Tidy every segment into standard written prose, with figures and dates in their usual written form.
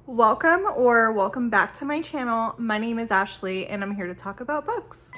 Welcome back to my channel. My name is Ashley and I'm here to talk about books.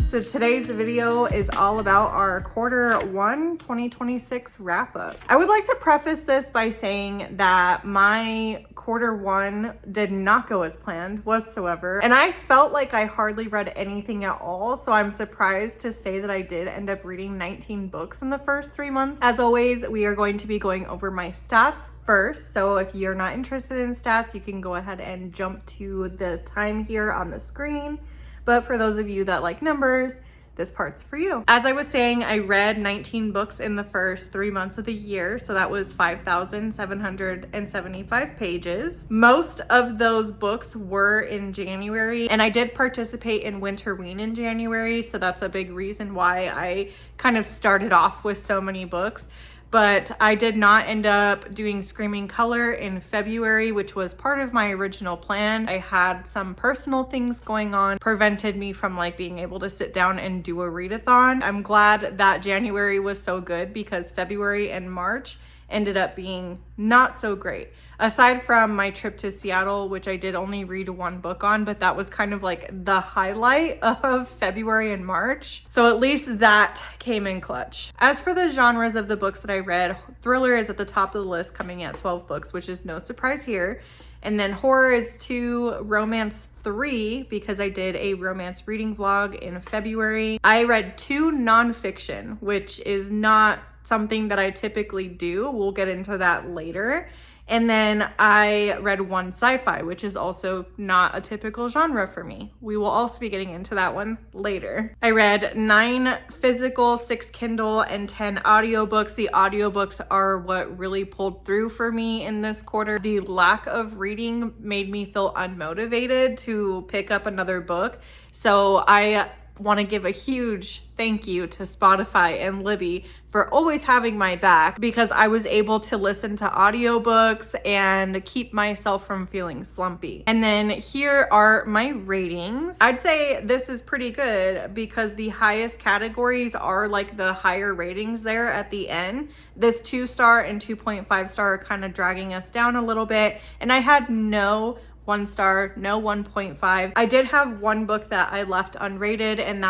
So today's video is all about our Q1 2026 wrap up. I would like to preface this by saying that my Q1 did not go as planned whatsoever, and I felt like I hardly read anything at all, so I'm surprised to say that I did end up reading 19 books in the first 3 months. As always, we are going to be going over my stats first, so if you're not interested in stats, you can go ahead and jump to the time here on the screen. But for those of you that like numbers, this part's for you. As I was saying, I read 19 books in the first 3 months of the year. So that was 5,775 pages. Most of those books were in January, and I did participate in Winterween in January. So that's a big reason why I kind of started off with so many books. But I did not end up doing Screaming Color in February, which was part of my original plan. I had some personal things going on, prevented me from being able to sit down and do a readathon. I'm glad that January was so good because February and March ended up being not so great. Aside from my trip to Seattle, which I did only read one book on, but that was kind of the highlight of February and March. So at least that came in clutch. As for the genres of the books that I read, thriller is at the top of the list, coming at 12 books, which is no surprise here. And then horror is 2, romance 3, because I did a romance reading vlog in February. I read 2 nonfiction, which is not something that I typically do. We'll get into that later. And then I read 1 sci-fi, which is also not a typical genre for me. We will also be getting into that one later. I read 9 physical, 6 Kindle, and 10 audiobooks. The audiobooks are what really pulled through for me in this quarter. The lack of reading made me feel unmotivated to pick up another book. So I want to give a huge thank you to Spotify and Libby for always having my back, because I was able to listen to audiobooks and keep myself from feeling slumpy. And then here are my ratings. I'd say this is pretty good because the highest categories are the higher ratings there at the end. This 2-star and 2.5 star are kind of dragging us down a little bit. And I had no 1 star, no 1.5. I did have one book that I left unrated, and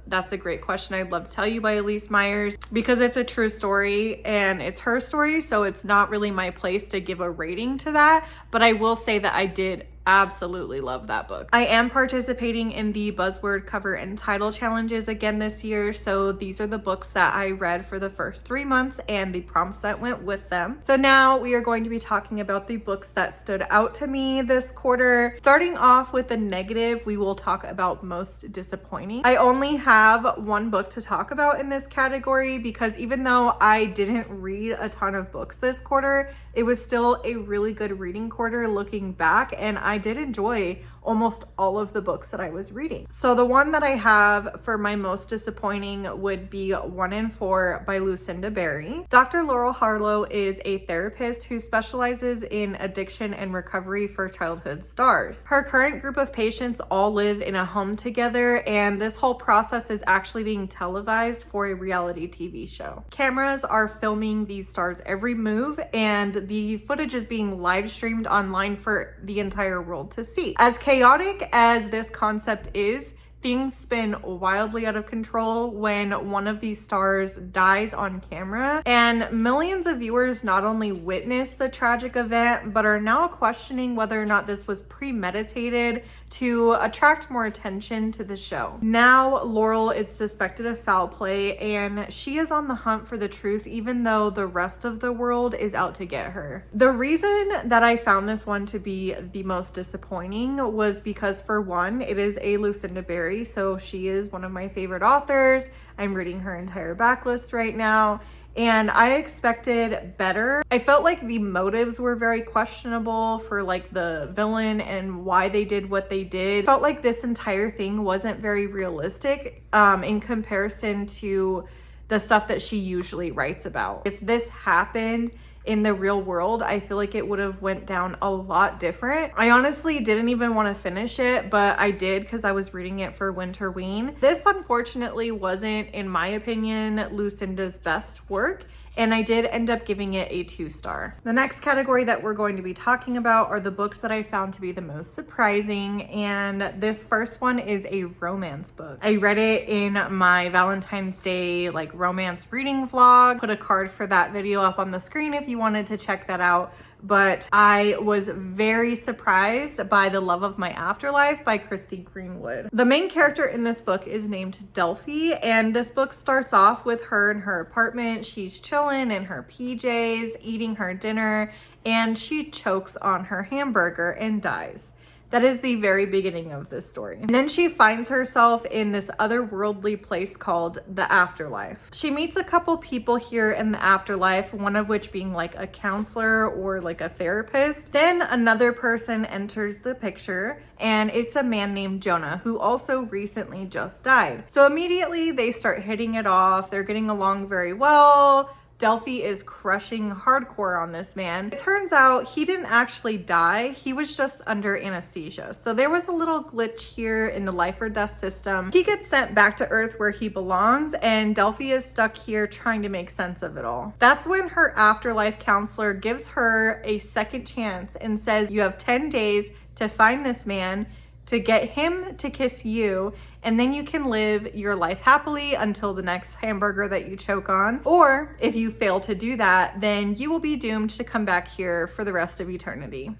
That's a Great Question I'd Love to Tell You by Elise Myers, because it's a true story and it's her story, so it's not really my place to give a rating to that. But I will say that I did absolutely love that book. I am participating in the Buzzword cover and title challenges again this year, so these are the books that I read for the first 3 months and the prompts that went with them. So now we are going to be talking about the books that stood out to me this quarter. Starting off with the negative, we will talk about most disappointing. I only have one book to talk about in this category because even though I didn't read a ton of books this quarter, it was still a really good reading quarter looking back, and I did enjoy almost all of the books that I was reading. So the one that I have for my most disappointing would be 1 in 4 by Lucinda Berry. Dr. Laurel Harlow is a therapist who specializes in addiction and recovery for childhood stars. Her current group of patients all live in a home together, and this whole process is actually being televised for a reality TV show. Cameras are filming these stars' every move, and the footage is being live streamed online for the entire world to see. As chaotic as this concept is, things spin wildly out of control when one of these stars dies on camera, and millions of viewers not only witness the tragic event, but are now questioning whether or not this was premeditated to attract more attention to the show. Now Laurel is suspected of foul play, and she is on the hunt for the truth, even though the rest of the world is out to get her. The reason that I found this one to be the most disappointing was because, for one, it is a Lucinda Berry, so she is one of my favorite authors. I'm reading her entire backlist right now, and I expected better. I felt like the motives were very questionable for the villain and why they did what they did. I felt like this entire thing wasn't very realistic in comparison to the stuff that she usually writes about. If this happened in the real world, I feel like it would have went down a lot different. I honestly didn't even want to finish it, but I did because I was reading it for Winterween. This unfortunately wasn't, in my opinion, Lucinda's best work. and I did end up giving it a 2-star. The next category that we're going to be talking about are the books that I found to be the most surprising, and this first one is a romance book. I read it in my Valentine's Day like romance reading vlog. Put a card for that video up on the screen if you wanted to check that out. But I was very surprised by The Love of My Afterlife by Kristy Greenwood. The main character in this book is named Doughty, and this book starts off with her in her apartment. She's chilling in her PJs, eating her dinner, and she chokes on her hamburger and dies. That is the very beginning of this story. And then she finds herself in this otherworldly place called the afterlife. She meets a couple people here in the afterlife, one of which being like a counselor or like a therapist. Then another person enters the picture, and it's a man named Jonah who also recently just died. So immediately they start hitting it off. They're getting along very well. Doughty is crushing hardcore on this man. It turns out he didn't actually die. He was just under anesthesia. So there was a little glitch here in the life or death system. He gets sent back to Earth where he belongs, and Doughty is stuck here trying to make sense of it all. That's when her afterlife counselor gives her a second chance and says, you have 10 days to find this man, to get him to kiss you, and then you can live your life happily until the next hamburger that you choke on. Or if you fail to do that, then you will be doomed to come back here for the rest of eternity.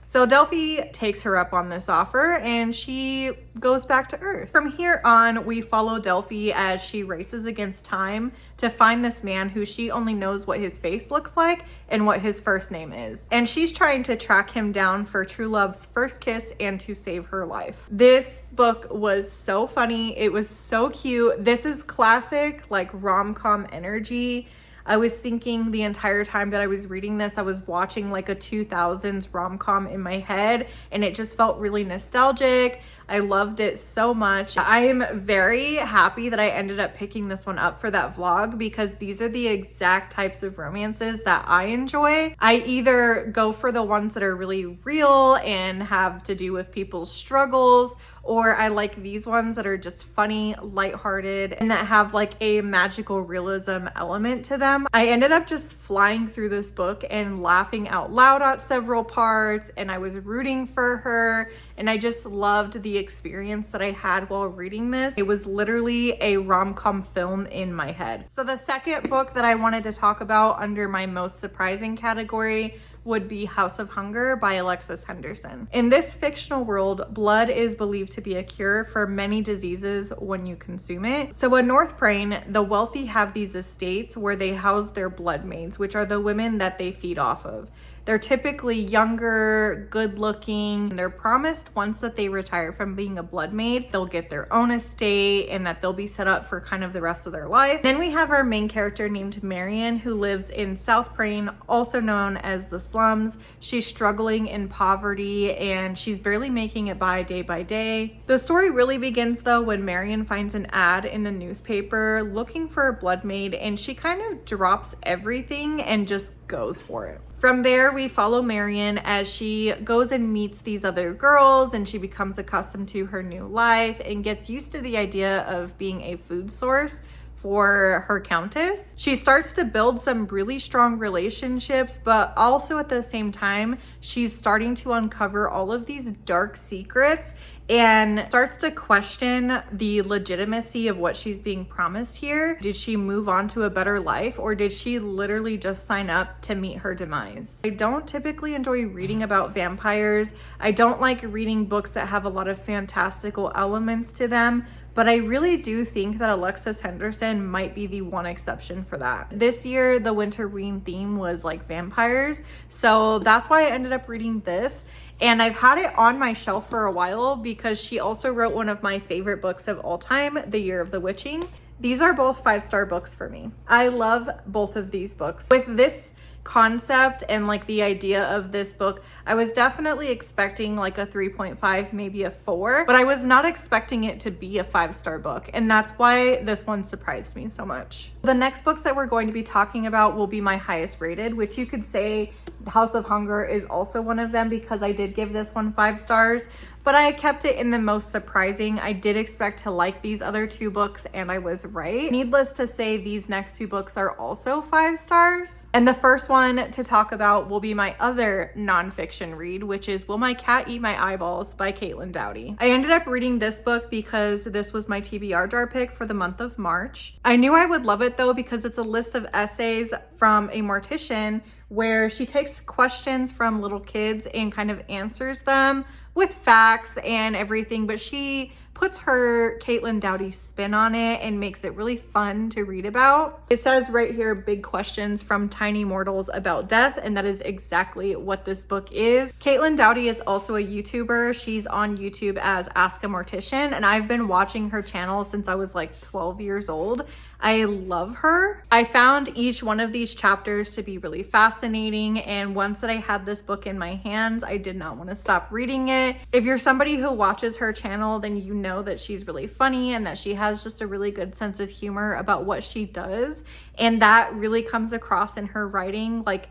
So Doughty takes her up on this offer, and she goes back to Earth. From here on, we follow Doughty as she races against time to find this man who she only knows what his face looks like and what his first name is. And she's trying to track him down for true love's first kiss and to save her life. This book was so funny. It was so cute. This is classic like rom-com energy. I was thinking the entire time that I was reading this, I was watching like a 2000s rom-com in my head, and it just felt really nostalgic. I loved it so much. I am very happy that I ended up picking this one up for that vlog, because these are the exact types of romances that I enjoy. I either go for the ones that are really real and have to do with people's struggles, or I like these ones that are just funny, lighthearted, and that have like a magical realism element to them. I ended up just flying through this book and laughing out loud at several parts, and I was rooting for her, and I just loved the experience that I had while reading this. It was literally a rom-com film in my head. So the second book that I wanted to talk about under my most surprising category would be House of Hunger by Alexis Henderson. In this fictional world, blood is believed to be a cure for many diseases when you consume it. So in North Brain, the wealthy have these estates where they house their blood maids, which are the women that they feed off of. They're typically younger, good looking. They're promised once that they retire from being a blood maid, they'll get their own estate and that they'll be set up for kind of the rest of their life. Then we have our main character named Marion, who lives in South Brain, also known as the slums. She's struggling in poverty and she's barely making it by day. The story really begins though when Marion finds an ad in the newspaper looking for a blood maid, and she kind of drops everything and just goes for it. From there, we follow Marion as she goes and meets these other girls, and she becomes accustomed to her new life and gets used to the idea of being a food source for her countess. She starts to build some really strong relationships, but also at the same time, she's starting to uncover all of these dark secrets and starts to question the legitimacy of what she's being promised here. Did she move on to a better life, or did she literally just sign up to meet her demise? I don't typically enjoy reading about vampires. I don't like reading books that have a lot of fantastical elements to them, but I really do think that Alexis Henderson might be the one exception for that. This year, the Winterween theme was like vampires, so that's why I ended up reading this. And I've had it on my shelf for a while because she also wrote one of my favorite books of all time, The Year of the Witching. These are both 5-star books for me. I love both of these books. With this concept and like the idea of this book, I was definitely expecting like a 3.5, maybe a 4, but I was not expecting it to be a 5-star book, and that's why this one surprised me so much. The next books that we're going to be talking about will be my highest rated, which you could say House of Hunger is also one of them because I did give this one 5 stars, but I kept it in the most surprising. I did expect to like these other 2 books, and I was right. Needless to say, these next 2 books are also 5 stars. And the first one to talk about will be my other nonfiction read, which is Will My Cat Eat My Eyeballs by Caitlin Doughty. I ended up reading this book because this was my TBR jar pick for the month of March. I knew I would love it though because it's a list of essays from a mortician where she takes questions from little kids and kind of answers them with facts and everything, but she puts her Caitlin Doughty spin on it and makes it really fun to read about. It says right here, big questions from tiny mortals about death, and that is exactly what this book is. Caitlin Doughty is also a YouTuber. She's on YouTube as Ask a Mortician, and I've been watching her channel since I was like 12 years old. I love her. I found each one of these chapters to be really fascinating, and once that I had this book in my hands, I did not want to stop reading it. If you're somebody who watches her channel, then you know that she's really funny and that she has just a really good sense of humor about what she does, and that really comes across in her writing. Like,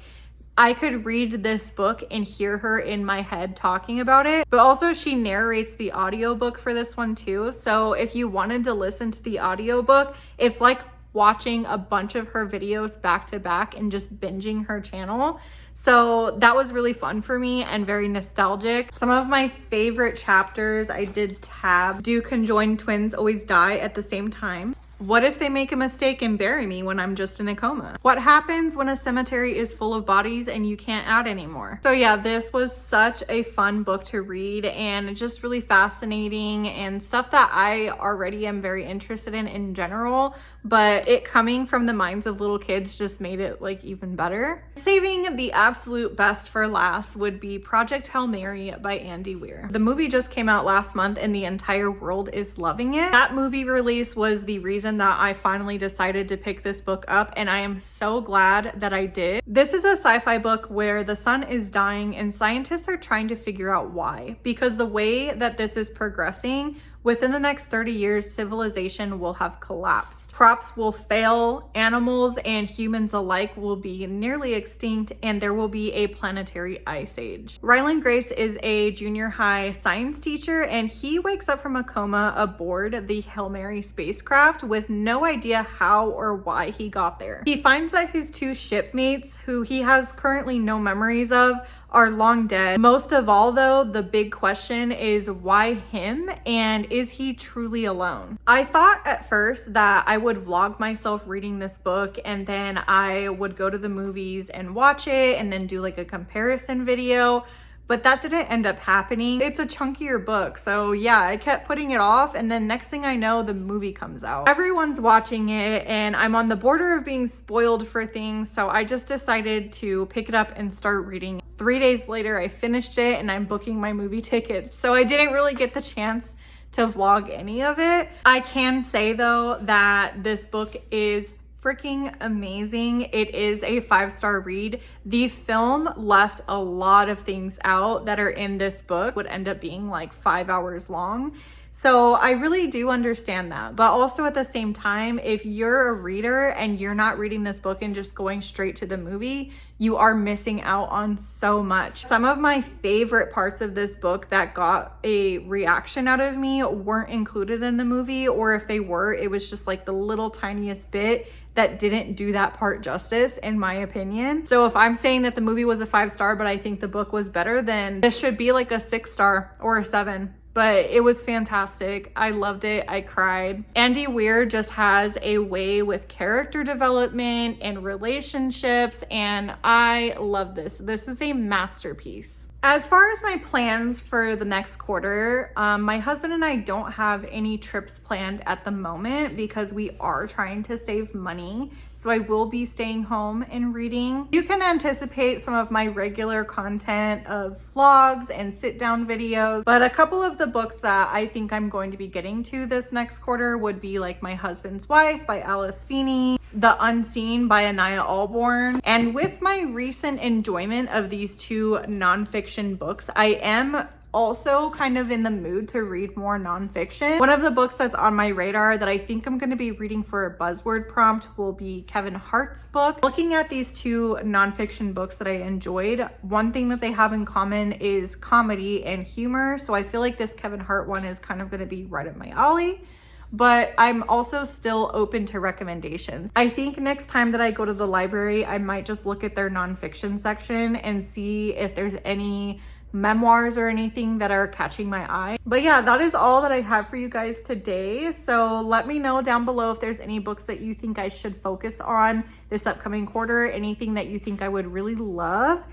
I could read this book and hear her in my head talking about it, but also she narrates the audiobook for this one too. So if you wanted to listen to the audiobook, it's like watching a bunch of her videos back to back and just binging her channel. So that was really fun for me and very nostalgic. Some of my favorite chapters I did tab. Do conjoined twins always die at the same time? What if they make a mistake and bury me when I'm just in a coma? What happens when a cemetery is full of bodies and you can't add anymore? So yeah, this was such a fun book to read and just really fascinating and stuff that I already am very interested in general, but it coming from the minds of little kids just made it like even better. Saving the absolute best for last would be Project Hail Mary by Andy Weir. The movie just came out last month and the entire world is loving it. That movie release was the reason that I finally decided to pick this book up, and I am so glad that I did. This is a sci-fi book where the sun is dying and scientists are trying to figure out why, because the way that this is progressing, within the next 30 years, civilization will have collapsed. Crops will fail, animals and humans alike will be nearly extinct, and there will be a planetary ice age. Ryland Grace is a junior high science teacher, and he wakes up from a coma aboard the Hail Mary spacecraft with no idea how or why he got there. He finds that his 2 shipmates, who he has currently no memories of, are long dead. Most of all though, the big question is why him, and is he truly alone? I thought at first that I would vlog myself reading this book and then I would go to the movies and watch it and then do like a comparison video, but that didn't end up happening. It's a chunkier book, so yeah, I kept putting it off, and then next thing I know, the movie comes out. Everyone's watching it and I'm on the border of being spoiled for things, so I just decided to pick it up and start reading. 3 days later, I finished it and I'm booking my movie tickets, so I didn't really get the chance to vlog any of it. I can say though that this book is freaking amazing. It is a 5-star read. The film left a lot of things out that are in this book, would end up being like 5 hours long. So I really do understand that. But also at the same time, if you're a reader and you're not reading this book and just going straight to the movie, you are missing out on so much. Some of my favorite parts of this book that got a reaction out of me weren't included in the movie, or if they were, it was just like the little tiniest bit that didn't do that part justice, in my opinion. So if I'm saying that the movie was a 5-star, but I think the book was better, then this should be like a 6-star or a 7. But it was fantastic. I loved it. I cried. Andy Weir just has a way with character development and relationships, and I love this. This is a masterpiece. As far as my plans for the next quarter, my husband and I don't have any trips planned at the moment because we are trying to save money. So I will be staying home and reading. You can anticipate some of my regular content of vlogs and sit down videos, but a couple of the books that I think I'm going to be getting to this next quarter would be like My Husband's Wife by Alice Feeney, The Unseen by Anaya Allborn. And with my recent enjoyment of these 2 nonfiction books, I am also kind of in the mood to read more nonfiction. One of the books that's on my radar that I think I'm going to be reading for a buzzword prompt will be Kevin Hart's book. Looking at these two nonfiction books that I enjoyed, one thing that they have in common is comedy and humor. So I feel like this Kevin Hart one is kind of going to be right up my alley. But I'm also still open to recommendations. I think next time that I go to the library, I might just look at their nonfiction section and see if there's any memoirs or anything that are catching my eye. But yeah, that is all that I have for you guys today. So let me know down below if there's any books that you think I should focus on this upcoming quarter, anything that you think I would really love.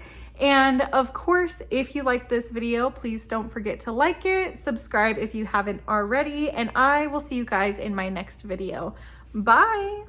And of course, if you like this video, please don't forget to like it, subscribe if you haven't already, and I will see you guys in my next video. Bye.